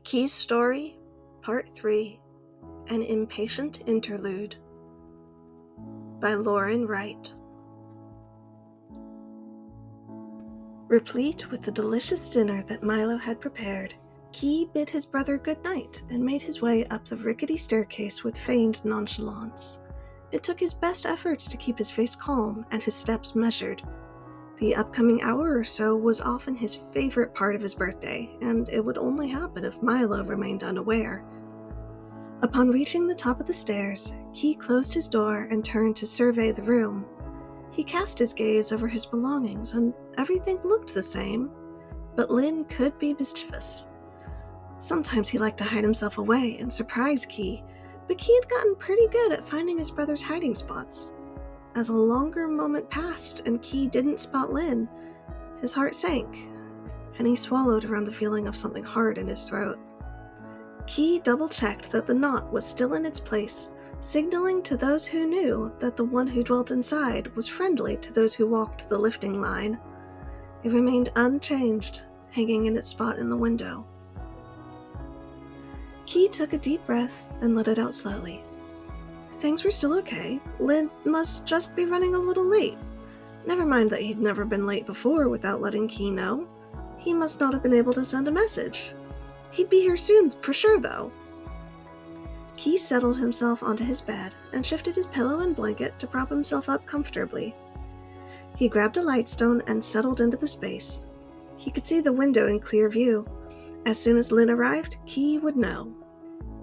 Key's Story, Part 3, An Impatient Interlude, by Lauren Wright. Replete with the delicious dinner that Milo had prepared, Key bid his brother good night and made his way up the rickety staircase with feigned nonchalance. It took his best efforts to keep his face calm and his steps measured. The upcoming hour or so was often his favorite part of his birthday, and it would only happen if Milo remained unaware. Upon reaching the top of the stairs, Key closed his door and turned to survey the room. He cast his gaze over his belongings, and everything looked the same, but Lynn could be mischievous. Sometimes he liked to hide himself away and surprise Key, but Key had gotten pretty good at finding his brother's hiding spots. As a longer moment passed and Key didn't spot Lynn, his heart sank, and he swallowed around the feeling of something hard in his throat. Key double-checked that the knot was still in its place, signaling to those who knew that the one who dwelt inside was friendly to those who walked the lifting line. It remained unchanged, hanging in its spot in the window. Key took a deep breath and let it out slowly. Things were still okay. Lynn must just be running a little late. Never mind that he'd never been late before without letting Key know. He must not have been able to send a message. He'd be here soon, for sure, though. Key settled himself onto his bed and shifted his pillow and blanket to prop himself up comfortably. He grabbed a lightstone and settled into the space. He could see the window in clear view. As soon as Lynn arrived, Key would know.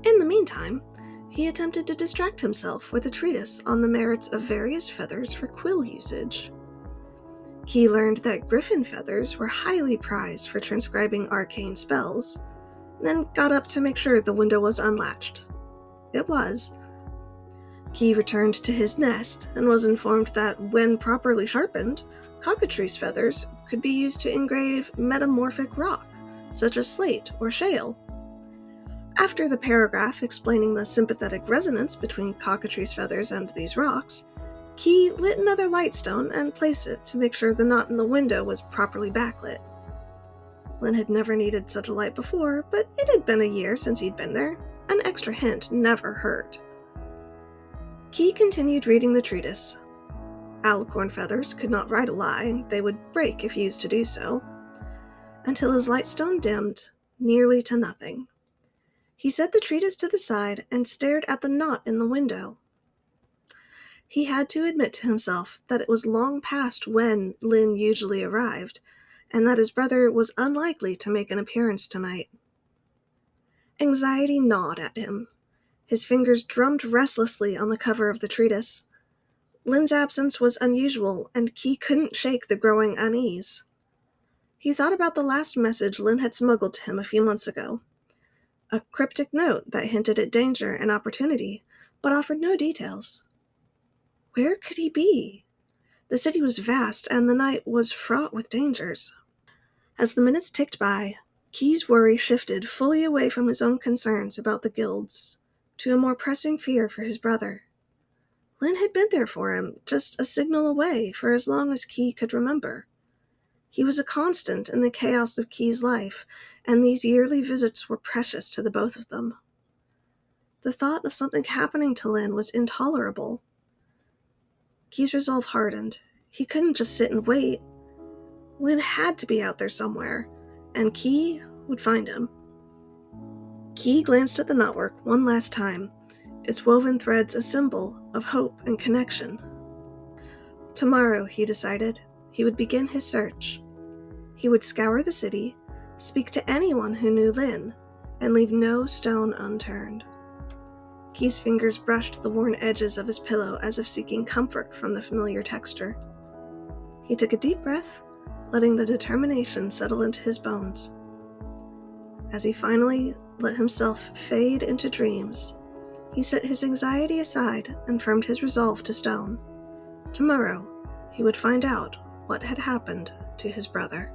In the meantime, he attempted to distract himself with a treatise on the merits of various feathers for quill usage. Key learned that griffin feathers were highly prized for transcribing arcane spells, then got up to make sure the window was unlatched. It was. Key returned to his nest and was informed that, when properly sharpened, cockatrice feathers could be used to engrave metamorphic rock, such as slate or shale. After the paragraph explaining the sympathetic resonance between cockatrice feathers and these rocks, Key lit another lightstone and placed it to make sure the knot in the window was properly backlit. Lynn had never needed such a light before, but it had been a year since he'd been there. An extra hint never hurt. Key continued reading the treatise. Alicorn feathers could not write a lie, they would break if used to do so, until his lightstone dimmed, nearly to nothing. He set the treatise to the side and stared at the knot in the window. He had to admit to himself that it was long past when Lynn usually arrived, and that his brother was unlikely to make an appearance tonight. Anxiety gnawed at him. His fingers drummed restlessly on the cover of the treatise. Lynn's absence was unusual, and Key couldn't shake the growing unease. He thought about the last message Lynn had smuggled to him a few months ago. A cryptic note that hinted at danger and opportunity, but offered no details. Where could he be? The city was vast, and the night was fraught with dangers. As the minutes ticked by, Key's worry shifted fully away from his own concerns about the guilds to a more pressing fear for his brother. Lynn had been there for him, just a signal away, for as long as Key could remember. He was a constant in the chaos of Key's life, and these yearly visits were precious to the both of them. The thought of something happening to Lynn was intolerable. Key's resolve hardened. He couldn't just sit and wait. Lynn had to be out there somewhere, and Key would find him. Key glanced at the knotwork one last time, its woven threads a symbol of hope and connection. Tomorrow, he decided, he would begin his search. He would scour the city, speak to anyone who knew Lynn, and leave no stone unturned. Key's fingers brushed the worn edges of his pillow as if seeking comfort from the familiar texture. He took a deep breath, letting the determination settle into his bones. As he finally let himself fade into dreams, he set his anxiety aside and firmed his resolve to stone. Tomorrow, he would find out what had happened to his brother.